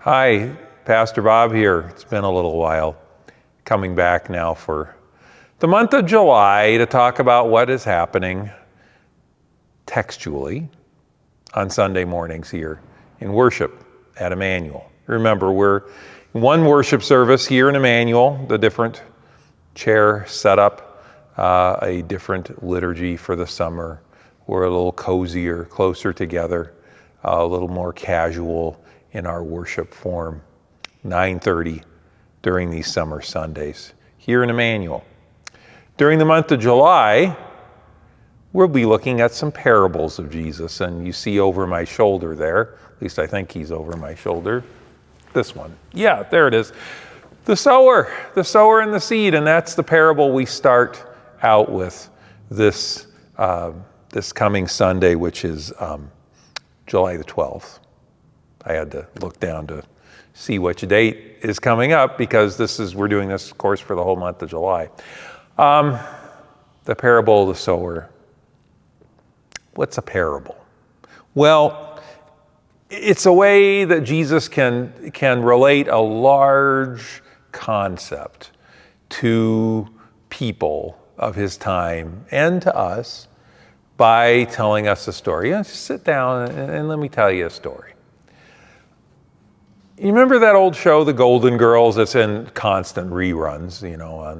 Hi, Pastor Bob here. It's been a little while. Coming back now for the month of July to talk about what is happening textually on Sunday mornings here in worship at Emmanuel. Remember, we're in one worship service here in Emmanuel, the different chair setup, a different liturgy for the summer. We're a little cozier, closer together, a little more casual in our worship form. 9:30 during these summer Sundays here in Emmanuel. During the month of July, we'll be looking at some parables of Jesus, and you see over my shoulder there, at least I think he's over my shoulder, this one. Yeah, there it is. The sower and the seed, and that's the parable we start out with this coming Sunday, which is July the 12th. I had to look down to see which date is coming up because we're doing this, of course, for the whole month of July. The parable of the sower. What's a parable? Well, it's a way that Jesus can relate a large concept to people of his time and to us by telling us a story. Just sit down and let me tell you a story. You remember that old show, The Golden Girls, that's in constant reruns,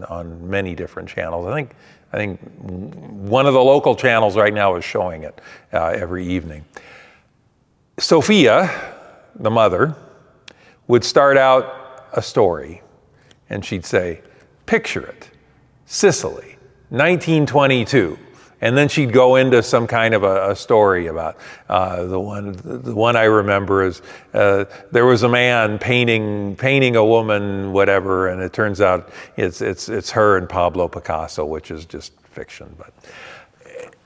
on many different channels. I think one of the local channels right now is showing it every evening. Sophia, the mother, would start out a story, and she'd say, "Picture it, Sicily, 1922." And then she'd go into some kind of a story about the one I remember is there was a man painting a woman, whatever, and it turns out it's her and Pablo Picasso, which is just fiction. But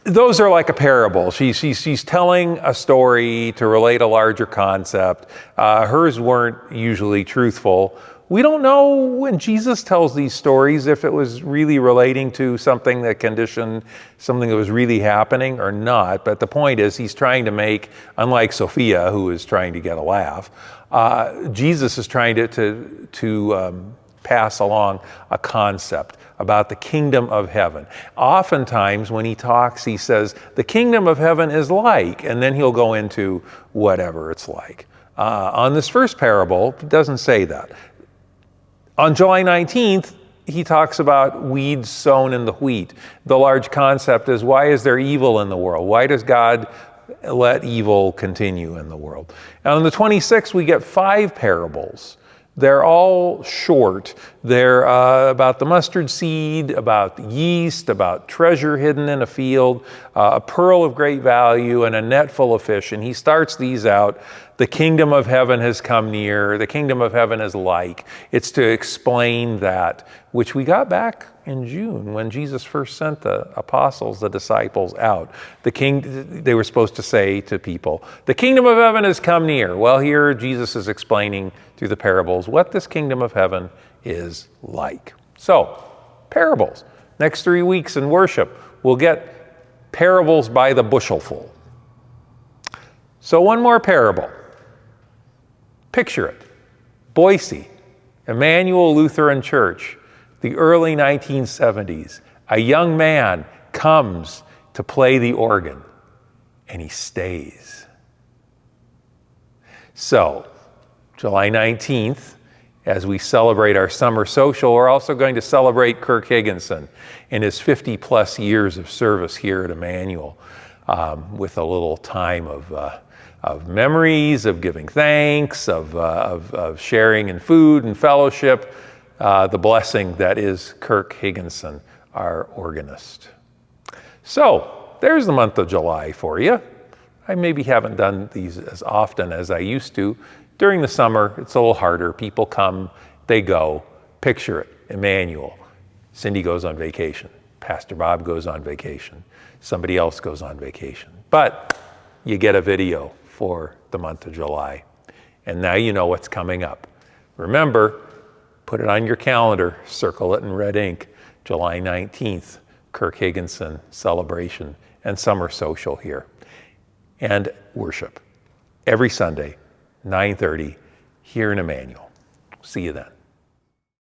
those are like a parable. She's telling a story to relate a larger concept. Hers weren't usually truthful. We don't know when Jesus tells these stories if it was really relating to something that conditioned something that was really happening or not. But the point is he's trying to make, unlike Sophia, who is trying to get a laugh, Jesus is trying to pass along a concept about the kingdom of heaven. Oftentimes when he talks, he says, the kingdom of heaven is like, and then he'll go into whatever it's like. On this first parable, he doesn't say that. On July 19th, he talks about weeds sown in the wheat. The large concept is, why is there evil in the world? Why does God let evil continue in the world? And on the 26th, we get 5 parables. They're all short. They're about the mustard seed, about yeast, about treasure hidden in a field, a pearl of great value, and a net full of fish. And he starts these out. The kingdom of heaven has come near. The kingdom of heaven is like. It's to explain that, which we got back in June when Jesus first sent the apostles, the disciples out. They were supposed to say to people, the kingdom of heaven has come near. Well, here Jesus is explaining through the parables what this kingdom of heaven is like. So, parables. Next 3 weeks in worship, we'll get parables by the bushelful. So one more parable. Picture it. Boise, Emmanuel Lutheran Church, the early 1970s. A young man comes to play the organ, and he stays. So, July 19th, as we celebrate our summer social, we're also going to celebrate Kirk Higginson and his 50-plus years of service here at Emmanuel with a little time of memories, of giving thanks, of sharing in food and fellowship, the blessing that is Kirk Higginson, our organist. So, there's the month of July for you. I maybe haven't done these as often as I used to. During the summer, it's a little harder. People come, they go. Picture it, Emmanuel. Cindy goes on vacation. Pastor Bob goes on vacation. Somebody else goes on vacation. But you get a video for the month of July. And now you know what's coming up. Remember, put it on your calendar, circle it in red ink, July 19th, Kirk Higginson celebration and summer social here. And worship every Sunday, 9:30 here in Emmanuel. See you then.